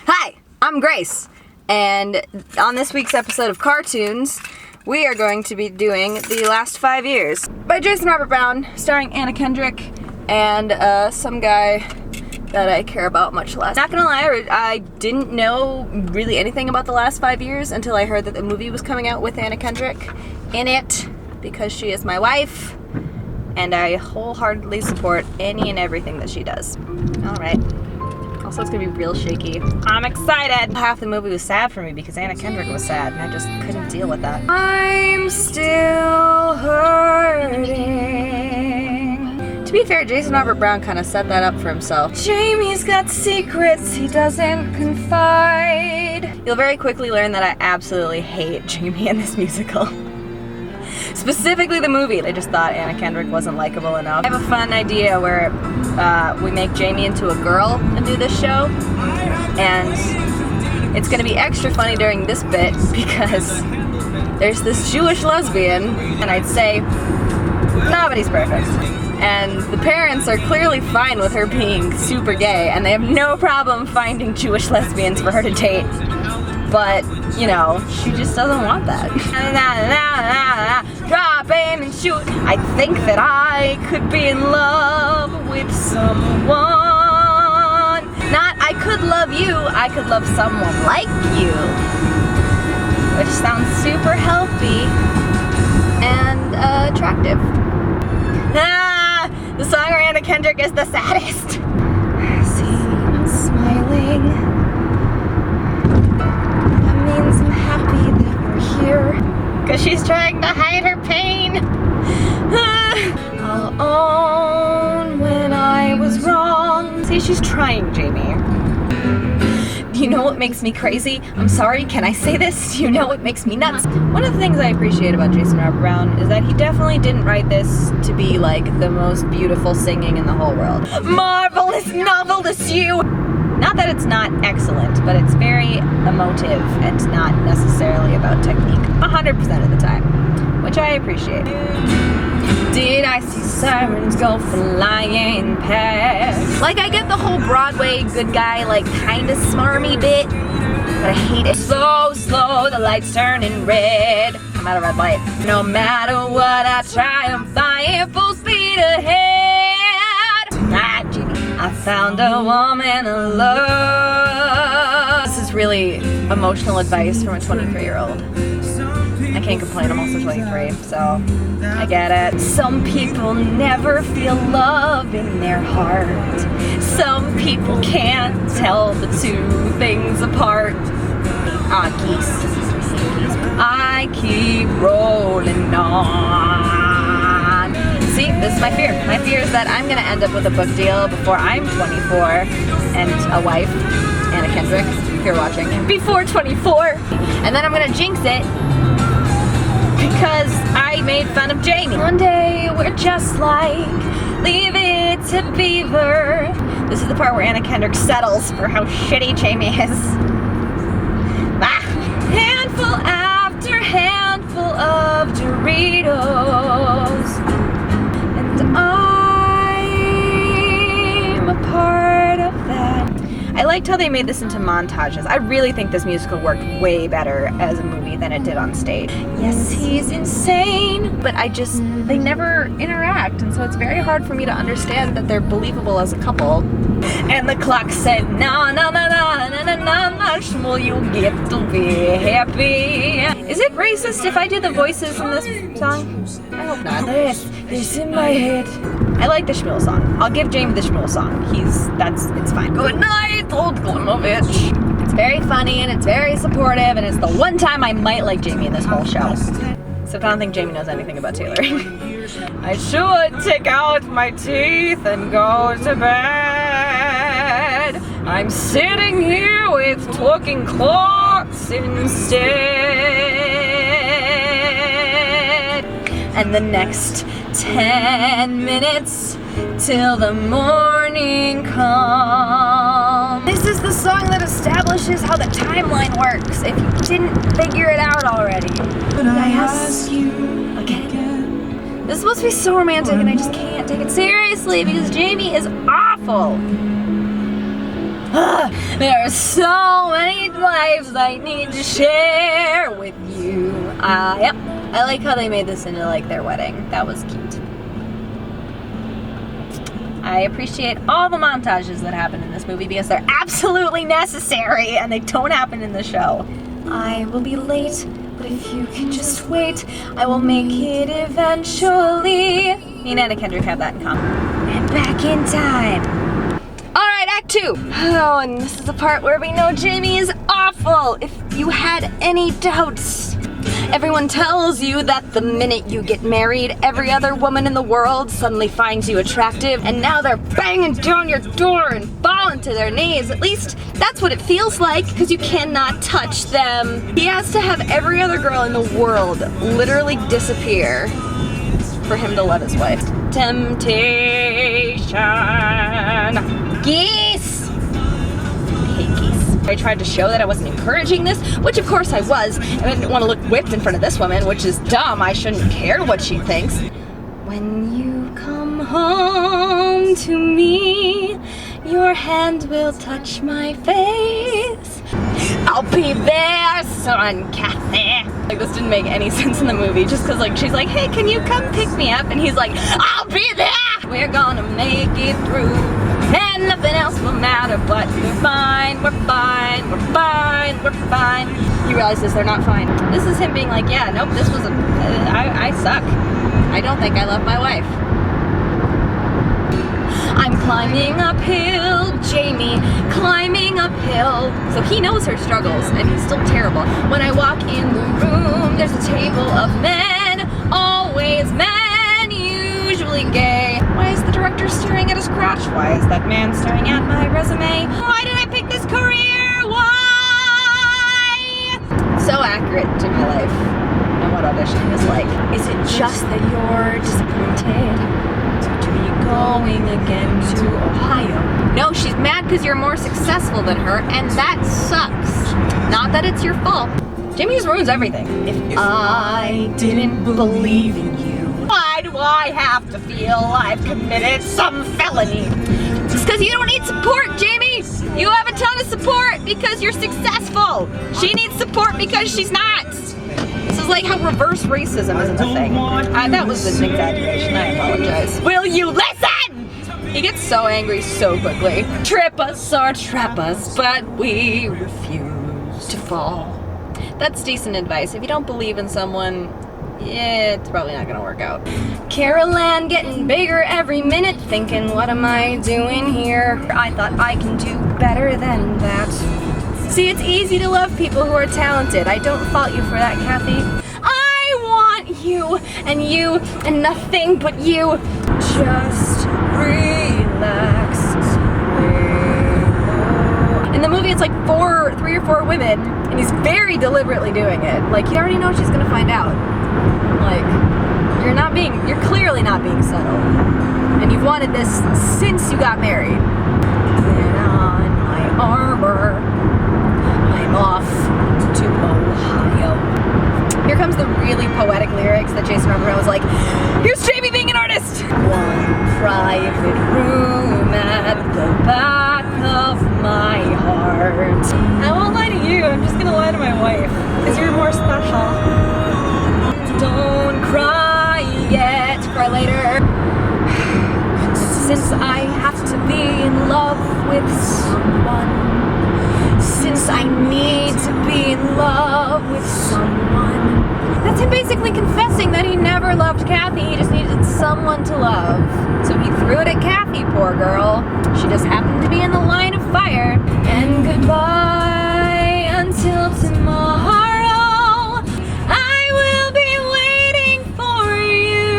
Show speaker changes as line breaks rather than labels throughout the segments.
Hi, I'm Grace, and on this week's episode of Cartoons, we are going to be doing The Last 5 Years by Jason Robert Brown, starring Anna Kendrick and some guy that I care about much less. Not gonna lie, I didn't know really anything about The Last 5 Years until I heard that the movie was coming out with Anna Kendrick in it, because she is my wife, and I wholeheartedly support any and everything that she does. Alright. Also, it's gonna be real shaky. I'm excited! Half the movie was sad for me because Anna Kendrick was sad, and I just couldn't deal with that. I'm still hurting. To be fair, Jason Robert Brown kind of set that up for himself. Jamie's got secrets he doesn't confide. You'll very quickly learn that I absolutely hate Jamie in this musical. Specifically the movie. I just thought Anna Kendrick wasn't likable enough. I have a fun idea where we make Jamie into a girl and do this show, and it's gonna be extra funny during this bit because there's this Jewish lesbian, and I'd say nobody's perfect, and the parents are clearly fine with her being super gay, and they have no problem finding Jewish lesbians for her to date, but you know, she just doesn't want that. Drop, aim, and shoot. I think that I could be in love with someone. Not I could love you, I could love someone like you. Which sounds super healthy and attractive. The song where Anna Kendrick is the saddest. See, I'm smiling. That means I'm happy that you're here. Because she's trying to hide her pain. I'll own when I was wrong. See, she's trying, Jamie. You know what makes me crazy? I'm sorry, can I say this? You know what makes me nuts? One of the things I appreciate about Jason Robert Brown is that he definitely didn't write this to be like the most beautiful singing in the whole world. Marvelous, novelous you! Not that it's not excellent, but it's very emotive and not necessarily about technique 100% of the time, which I appreciate. Did I see sirens go flying past? Like, I get the whole Broadway good guy, like, kind of smarmy bit, but I hate it. Slow, slow, the light's turning red. I'm at a red light. No matter what I try, I'm flying full speed ahead. I found a woman I love. This is really emotional advice from a 23-year-old. I can't complain, I'm also 23, so I get it. Some people never feel love in their heart. Some people can't tell the two things apart. Geese. I keep rolling on. See, this is my fear. My fear is that I'm gonna end up with a book deal before I'm 24 and a wife, Anna Kendrick, if you're watching, before 24. And then I'm gonna jinx it because I made fun of Jamie. One day we're just like, leave it to Beaver. This is the part where Anna Kendrick settles for how shitty Jamie is. Handful after handful of Doritos. I'm a part of that. I liked how they made this into montages. I really think this musical worked way better as a movie than it did on stage. Yes, he's insane, but they never interact, and so it's very hard for me to understand that they're believable as a couple. And the clock said, no, no, no, no, no, no, no, much will you get to be happy. Is it racist if I do the voices in this song? I hope not. This in my head. I like the Shmuel song. I'll give Jamie the Shmuel song. It's fine. Good night, old Glimovich. It's very funny and it's very supportive, and it's the one time I might like Jamie in this whole show. Except I don't think Jamie knows anything about tailoring. I should take out my teeth and go to bed. I'm sitting here with talking clocks instead. And the next 10 minutes till the morning comes. This is the song that establishes how the timeline works, if you didn't figure it out already. Could I ask you again? This is supposed to be so romantic, and I just can't take it seriously because Jamie is awful. There are so many lives I need to share with you. Yep. I like how they made this into like their wedding. That was cute. I appreciate all the montages that happen in this movie because they're absolutely necessary and they don't happen in the show. I will be late, but if you can just wait, I will make it eventually. Me and Anna Kendrick have that in common. And back in time. Alright, Act 2. Oh, and this is the part where we know Jamie is awful. If you had any doubts. Everyone tells you that the minute you get married, every other woman in the world suddenly finds you attractive, and now they're banging down your door and falling to their knees. At least that's what it feels like, because you cannot touch them. He has to have every other girl in the world literally disappear for him to love his wife. Temptation. Geese! I hate geese. I tried to show that I wasn't encouraging this, which of course I was, and I didn't want to look whipped in front of this woman, which is dumb. I shouldn't care what she thinks. When you come home to me, your hand will touch my face. I'll be there, son, Kathy. Like, this didn't make any sense in the movie, just because like she's like, hey, can you come pick me up? And he's like, I'll be there. We're gonna make it through, and nothing else will matter, but we're fine, we're fine, we're fine, we're fine. He realizes they're not fine. This is him being like, yeah, nope, this was I suck. I don't think I love my wife. I'm climbing uphill, Jamie, climbing uphill. So he knows her struggles, and he's still terrible. When I walk in the room, there's a table of men, always men, usually gay. Why is the director staring at his crotch? Why is that man staring at my resume? Why did I pick this career? Why? So accurate to my life and what auditioning is like. Is it just that you're disappointed to be going again to Ohio? No, she's mad because you're more successful than her, and that sucks. Not that it's your fault. Jamie just ruins everything. If I didn't believe in you, why do I have to feel I've committed some felony? It's because you don't need support, Jamie! You have a ton of support because you're successful! She needs support because she's not! This is like how reverse racism isn't a thing. That was an exaggeration, I apologize. Will you listen? He gets so angry so quickly. Trip us or trap us, but we refuse to fall. That's decent advice. If you don't believe in someone, yeah, it's probably not gonna work out. Carol Ann getting bigger every minute, thinking, what am I doing here? I thought I can do better than that. See, it's easy to love people who are talented. I don't fault you for that, Kathy. I want you and nothing but you. Just relax. In the movie, it's like 3 or 4 women, and he's very deliberately doing it. Like, you already know she's gonna find out. Like, you're clearly not being subtle. And you've wanted this since you got married. Put on my armor. I'm off to Ohio. Here comes the really poetic lyrics that Jason Roberts was like, here's Jamie being an artist! One private room at the back of my heart. I won't lie to you, I'm just gonna lie to my wife, because you're more special. Don't cry yet, cry later. Since I have to be in love with someone, since I need to be in love with someone. That's him basically confessing that he never loved Kathy, he just needed someone to love. So he threw it at Kathy, poor girl. She just happened to be in the line of fire. And goodbye until tomorrow, I will be waiting for you.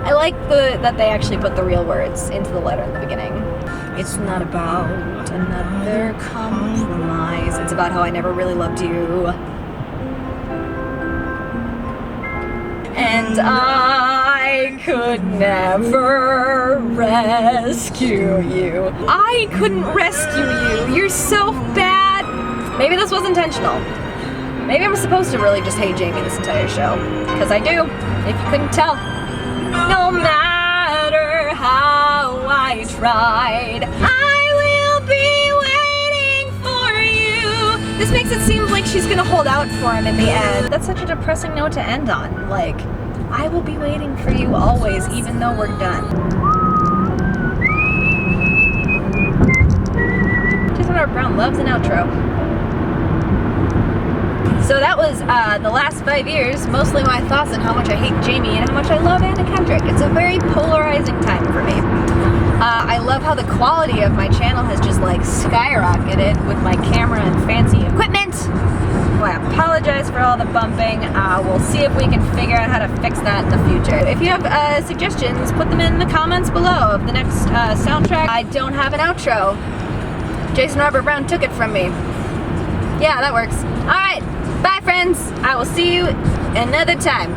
I like that they actually put the real words into the letter in the beginning. It's not about another compromise. It's about how I never really loved you. And I could never rescue you. I couldn't rescue you. You're so bad. Maybe this was intentional. Maybe I'm supposed to really just hate Jamie this entire show. Because I do, if you couldn't tell. No matter how I I tried. I will be waiting for you. This makes it seem like she's gonna hold out for him in the end. That's such a depressing note to end on. Like, I will be waiting for you always, even though we're done. Jason Robert Brown loves an outro. So that was the last 5 years, mostly my thoughts on how much I hate Jamie and how much I love Anna Kendrick. It's a very polarizing time for me. I love how the quality of my channel has just like skyrocketed with my camera and fancy equipment. So I apologize for all the bumping. We'll see if we can figure out how to fix that in the future. If you have suggestions, put them in the comments below of the next soundtrack. I don't have an outro. Jason Robert Brown took it from me. Yeah, that works. Alright. Bye, friends. I will see you another time.